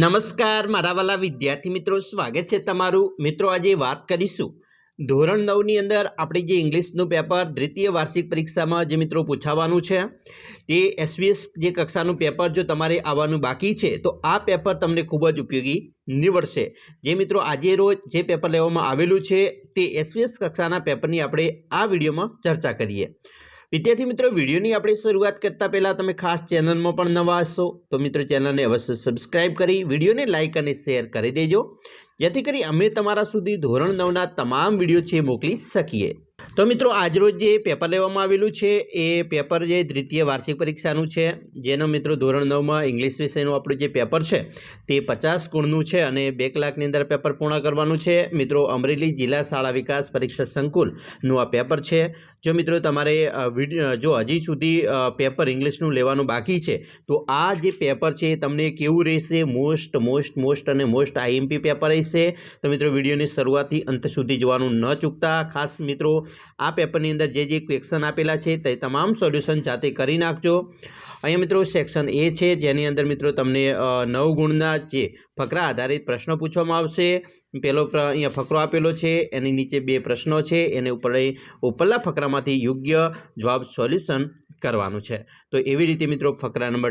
નમસ્કાર મારા વાલા વિદ્યાર્થી મિત્રો, સ્વાગત છે તમારું। મિત્રો આજે વાત કરીશું ધોરણ 9 ની અંદર આપણી જે ઇંગ્લિશનું પેપર દ્વિતીય વાર્ષિક પરીક્ષામાં જે મિત્રો પૂછાવાનું છે તે એસવીએસ જે કક્ષાનું પેપર જો તમારે આવવાનું બાકી છે તો આ પેપર તમને ખૂબ જ ઉપયોગી નીવડશે। જે મિત્રો આજે રોજ જે પેપર લેવામાં આવેલું છે તે એસવીએસ કક્ષાના પેપરની આપણે આ વિડીયોમાં ચર્ચા કરીએ। विद्यार्थी मित्रों वीडियो की अपने शुरुआत करता पहला तमे खास चैनल में पण नवा हशो तो मित्रों चैनल ने अवश्य सब्सक्राइब करी वीडियो ने लाइक और शेर कर देजो जेथी करी अमे तमारा सुधी धोरण 9 ना तमाम वीडियो छे मोकली सकीए। तो मित्रों आज रोज जे पेपर लेवामां आवेलुं छे ए पेपर जे द्वितीय वार्षिक परीक्षानुं छे जेनो मित्रों धोरण 9 में इंग्लिश विषयनुं आपणुं जे पेपर छे ते 50 गुणनुं छे अने 2 कलाकनी अंदर पेपर पूर्ण करवानुं छे। मित्रों अमरेली जिला शाळा विकास परीक्षा संकुलनुं आ पेपर छे। जो मित्रों तमारे जो हजी सुधी पेपर इंग्लिशनुं लेवानुं बाकी छे तो आ जे पेपर छे तमने केवुं रहेशे मोस्ट मोस्ट मोस्ट अने मोस्ट आईएमपी पेपर रहेशे। तो मित्रों विडियोनी शरूआतथी अंत सुधी जोवानुं न चूकता। खास मित्रों आ पेपरनी अंदर जे क्वेश्चन आपेला छे ते तमाम सोल्यूशन जाते करी नाखजो। अहीं मित्रों सेक्शन ए छे जेनी अंदर मित्रों तमने 9 गुणना जे फकरा आधारित प्रश्न पूछवामां आवशे। पहलो अहीं फकरो आपेलो छे एनी नीचे 2 प्रश्नो छे एने उपरला फकरामांथी योग्य जवाब सोल्यूशन करवानुं छे। तो एवी रीते मित्रों फकरा नंबर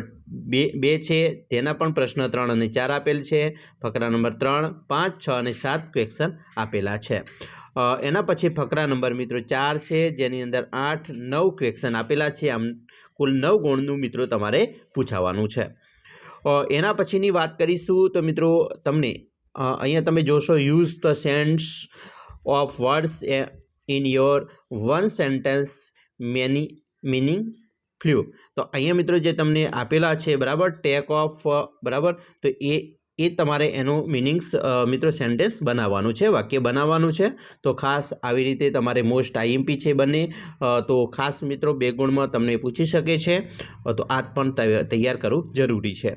2 छे तेना पण प्रश्न 3 અને 4 आपेल छे। फकरा नंबर 3, 5, 6 અને 7 क्वेश्चन आपेला छे। एना पछी फकरा नंबर मित्रों 4 छे जेनी अंदर 8, 9 क्वेश्चन आपेला छे। आम कुल 9 गुणनुं मित्रों तमारे पूछावानुं छे। एना पछीनी वात करीशुं तो मित्रों तमने अहींया तमे जोशो यूज ध sense of words in your one sentence meaning flu. तो अहींया मित्रों जे तमने आपेला छे बराबर टेक ऑफ बराबर तो ए तमारे एनो मीनिंग्स मित्रों सेंटेन्स बनाववानुं छे, वाक्य बनाववानुं छे। तो खास आवी रीते तमारे मोस्ट आईएमपी छे बने तो खास मित्रों 2 गुणमां तमने पूछी शके छे तो आ पण तैयार करवुं जरूरी छे।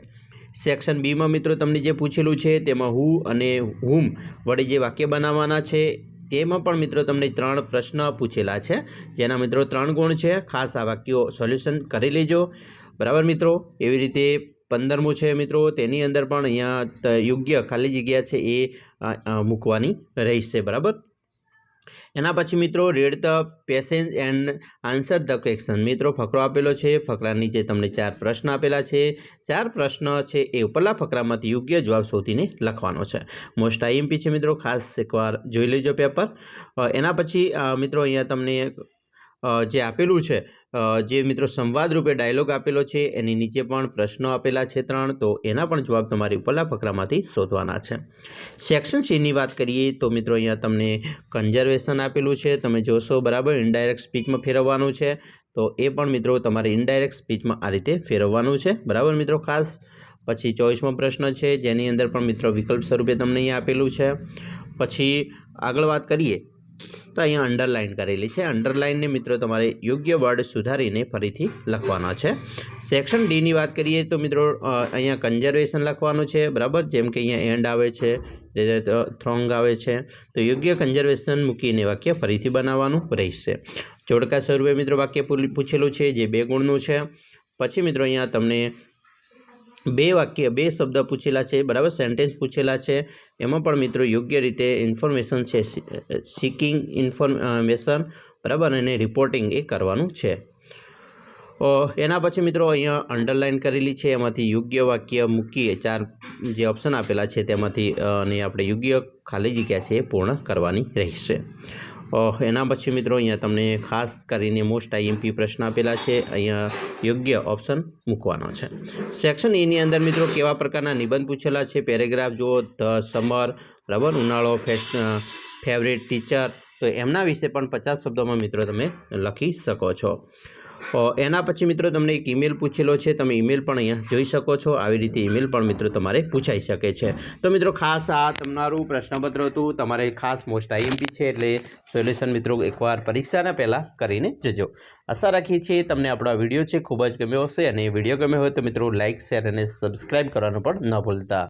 सेक्शन बी में मित्रों तमने जे पूछेलुं छे तेमां हू अने हुम वडे जे वाक्य बनाववाना छे तेमां पण मित्रों तमने 3 प्रश्न पूछेला छे जेना मित्रों 3 गुण छे। खास आ वाक्यो सोल्यूशन करी लेजो बराबर मित्रों। एवी रीते 15मुं छे मित्रों तेनी अंदर पण अहींया योग्य खाली जग्या छे ए मूकवानी रहेशे बराबर। एना पछी मित्रों रीड ध पेसेज एंड आंसर ध क्वेश्चन। मित्रों फकरो आपेलो छे, फकरा नीचे तमने 4 प्रश्न आपेला छे। 4 प्रश्न छे ए उपरला फकरामांथी योग्य जवाब शोधीने लखवानो छे। मोस्ट आईएमपी छे मित्रों, खास एकवार जोई लेजो पेपर। एना पछी मित्रों अहींया तमने जे आपेलू है जे मित्रों संवाद रूपे डायलॉग आपेलो छे एनी नीचे पण प्रश्नों आपेला छे 3 तो एना पण जवाब तमारे उपरला फकरामांथी शोधवाना छे। सेक्शन सी नी बात करिए तो मित्रों अहींया तमने कन्जर्वेशन आपेलू छे तमे जोशो बराबर इनडायरेक्ट स्पीच में फेरववानुं छे तो ए पण मित्रों तमारे इनडायरेक्ट स्पीच में आ रीते फेरववानुं छे बराबर मित्रों। खास पछी 24मो प्रश्न छे जेनी अंदर पण मित्रों विकल्प स्वरूपे तमने अहींया आपेलू छे। पछी आगळ वात करिए तो अहीं अंडरलाइन करेली है। अंडरलाइन ने मित्रों तमारे योग्य वर्ड सुधारीने फरीथी लखवाना है। सेक्शन डी की बात करिए तो मित्रों अहीं कन्जर्वेशन लखवानुं है बराबर। जेम कि अहीं एंड आवे छे थ्रोंग आवे छे तो योग्य कन्जर्वेशन मूकीने वाक्य फरीथी बनाववानुं रहेशे। जोड़का स्वरूपे मित्रों वाक्य पूछेलुं छे जे 2 गुणनुं छे। पछी मित्रों अहीं तमने 2 शब्द पूछेला है बराबर, सेंटेन्स पूछेला है एमां पण मित्रों योग्य रीते इन्फॉर्मेशन है सीकिंग इन्फॉर्मेशन बराबर अने रिपोर्टिंग ए करवानुं छे। एना पछी मित्रों अहींया अंडरलाइन करेली है एमांथी योग्य वाक्य मूकी 4 जे ऑप्शन आपेला है तेमांथी अने आपणे योग्य खाली जग्या छे पूर्ण करवानी रहेशे। एना पछी मित्रों अहींया तमने खास करीने मोस्ट आईएमपी प्रश्न आपेला है अहींया योग्य ऑप्शन मूकवानो छे। सेक्शन ए नी अंदर मित्रों केवा प्रकारना निबंध पूछेला है पेरेग्राफ जो ध समर बराबर उनाळो फेवरेट टीचर तो एमना विषे पण 50 शब्दों में मित्रों तमे लखी शको छो। एना पछी मित्रों तमने एक ईमेल पूछेलो है तमे ईमेल पण अहींया जोई शको छो। आवी रीते ईमेल पण मित्रों तमारे पूछाई शके छे। तो मित्रों खास आ तमनारुं प्रश्नपत्र हतुं तमारे खास मोस्ट आईएमपी छे एटले सोल्यूशन मित्रों एकवार परीक्षाना पहला करीने जजो। आशा राखीए छीए तमने आपणो आ विडियो छे खूब ज गम्यो हशे अने विडियो गम्यो होय तो मित्रों लाइक शेर अने सब्सक्राइब करवानुं पण न भूलता।